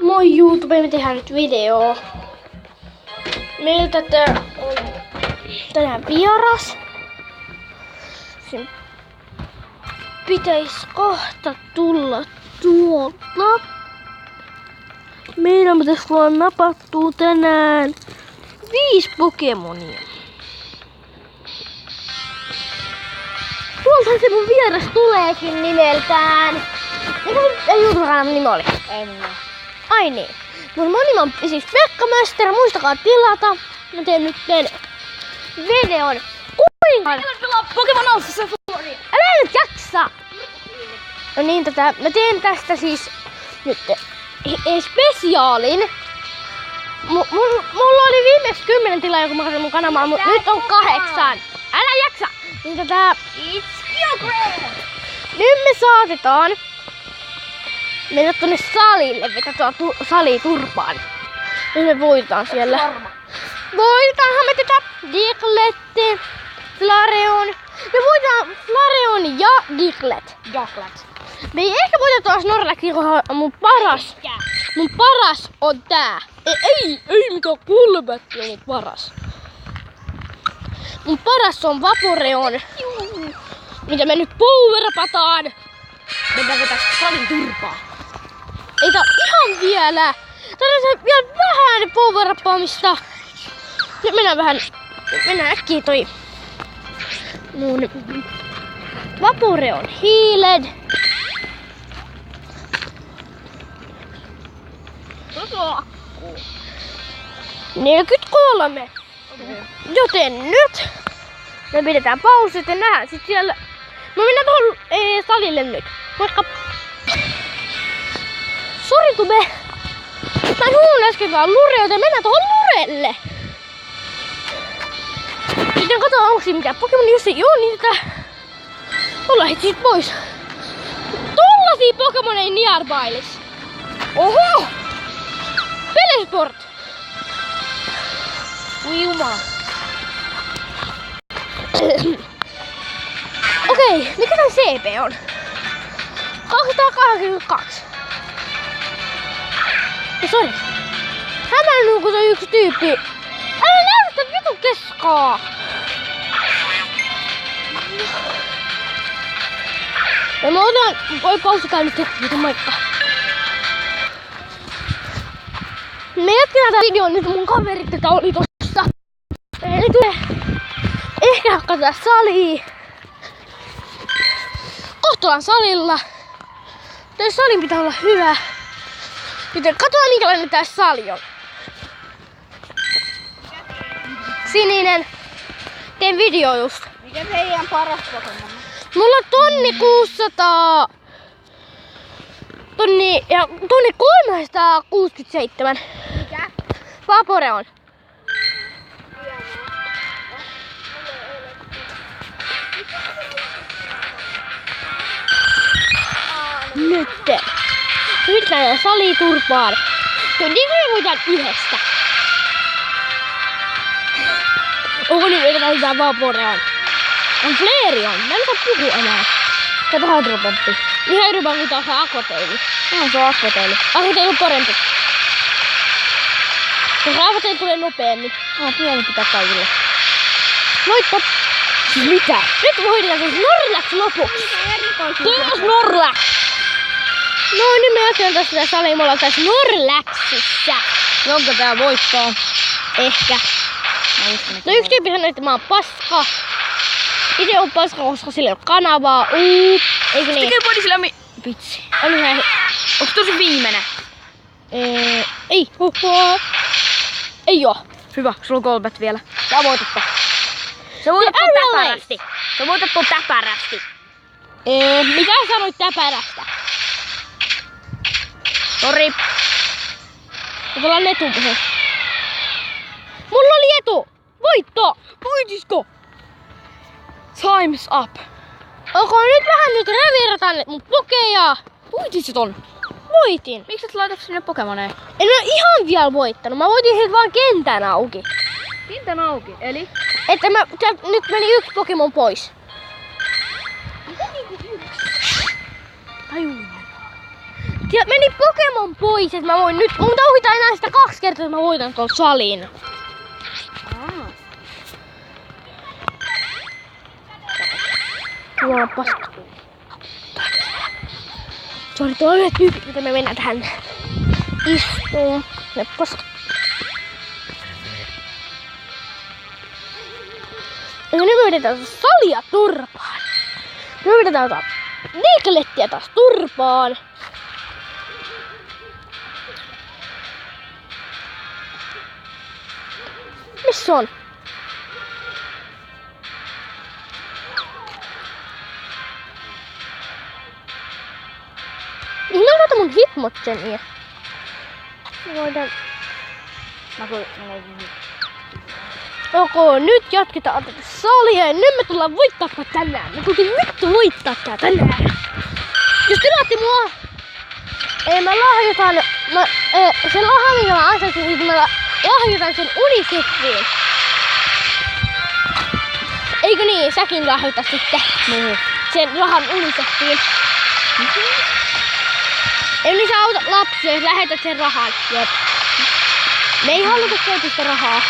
Moi YouTube, me tehdään nyt video. Meiltä on tänään vieras. Sen pitäis kohta tulla tuolta. Meidän pitäis vaan napattua tänään 5 Pokemonia. Tuolta se mun vieras tuleekin nimeltään. Mikä se YouTube-kanavan nimi oli? En mä. Ai niin. Mun nimi on siis Pekka Master, muistakaa tilata. Mä teen nyt videon. Kuinka? Pokemon Alpha Älä nyt jaksa! No niin, mä teen tästä siis nyt spesiaalin. Mulla oli viimeksi 10 tilaa, kun mä katsoin mun kanavaa, mutta nyt on 8. Älä jaksa! Niin It's Kyogre! nyt me saatetaan mennä tonne salille, vetää sali turpaan. Nyt me voitetaan siellä. Voitetaanhan me tätä Diglett, Flareon. Me voitetaan Flareon ja Diglett. Me ei ehkä voiteta Snorlaxin, koska mun paras on tää. Ei mikä Kulbatti on mun paras. Mun paras on Vaporeon, mitä me nyt powerapataan. Mennään vetää salin turpaa. Ei tää ihan vielä. Tää on vielä vähän powerappaamista. Nyt mennään äkkiä toi mun Vaporeon Healed. 43. Joten nyt me pidetään pausit ja nähdään sit siellä. Mä mennään tuohon salille nyt. Moikka! Sori Tube! Mä en huomannut äsken vaan Lure, joten mennään tuohon Lurelle! Sitten katsotaan onko siinä mitään Pokemon, jos ei oo niitä. Ollaan heti siitä pois. Tollasia Pokemon ei niarbailis. Oho! Pelesport! Juma. Okei, mikä tän CP on? 282. Sori. Hämännyt kun se yksi tyyppi. Älä näytä vitu keskaa! Ja mä otan, voi pausikaa nyt hetki, moikka. Me jatketaan tää videon nyt mun kaverit, joka oli tossa. Eli tulee ehkä katsotaan salia. Kohta ollaan salilla. Tää salin pitää olla hyvä. Joten katsotaan minkälainen tää sali on. Sininen. Teen video just. Mikä teidän paras Pokemon? Mulla on 1600. Tonni 367. Mikä? Vaporeon. Nyt. Nyt mennään saliturpaan. Niin me voidaan yhdestä. Onko nyt eikä mitään Vaporeon? On Flareon. Mä en saa puhua enää. Kato Hydropompi. Niin Hydropompi taas on Aquatail. No, se on Aquatail. Aquatail on parempi. Koska Aquatail tulee nopeammin. Pieni pitää kaikille. Voitto! Siis mitä? Nyt voidaan se Snorlax lopuksi. Tuo Snorlax! No nyt me jatketaan tästä salia. Me ollaan tässä Snorlaxissa. Onko tää voittoa? Ehkä. No yksi tyyppi sanoi, että mä oon paska. Itse on paska, koska sillä ei oo kanavaa. Eikö niin? Tekee body slammi. Vitsi. Oli näin. Onks tosi viimeinen? Ei. Ei oo. Hyvä, sulla on Golbat vielä. Sä voitattu. Se voitattu täpärästi. Se voitattu täpärästi. Mitä sanoit täpärästä? Sori. Me tullaan etupuhe. Mulla oli etu! Voitto! Voitisko? Time's up. Onko nyt vähän nyt revirtaan mun pokeja? Voitit ton. Voitin. Miksi et laitat sinne Pokemoneen? En ole ihan vielä voittanut. Mä voitin sieltä vaan kentän auki. Kentän auki, eli? Että nyt meni yksi Pokemon pois. Mitä niinku yksi? Meni Pokemon pois, että mä voin nyt... Mun touhita enää sitä 2 kertaa, että mä voitan tuolta salin. Tuolla paska. Sori, tuolla on yhdet tyypit, mitä me mennään tähän istuun. Ne paska. Ja nyt me vedetään salia turpaan. Me vedetään Diglettiä taas turpaan. Missä on? Niin mä otan mun Hitmoncenia. Voidaan... Okei, nyt jatketaan tätä salia ja nyt me tullaan voittaa tänään. Me tultiin vittu voittaa tää tänään. Jos tilaatte mua... Ei mä lahjoitan... sen rahan minkä mä ansaisin, niin mä lahjoitan sen Unicefiin. Eikö niin? Säkin lahjoitat sitten sen rahan Unicefiin. Eli sä autat lapsia, jos lähetät sen rahan. Jep. Me ei haluta keitistä rahaa.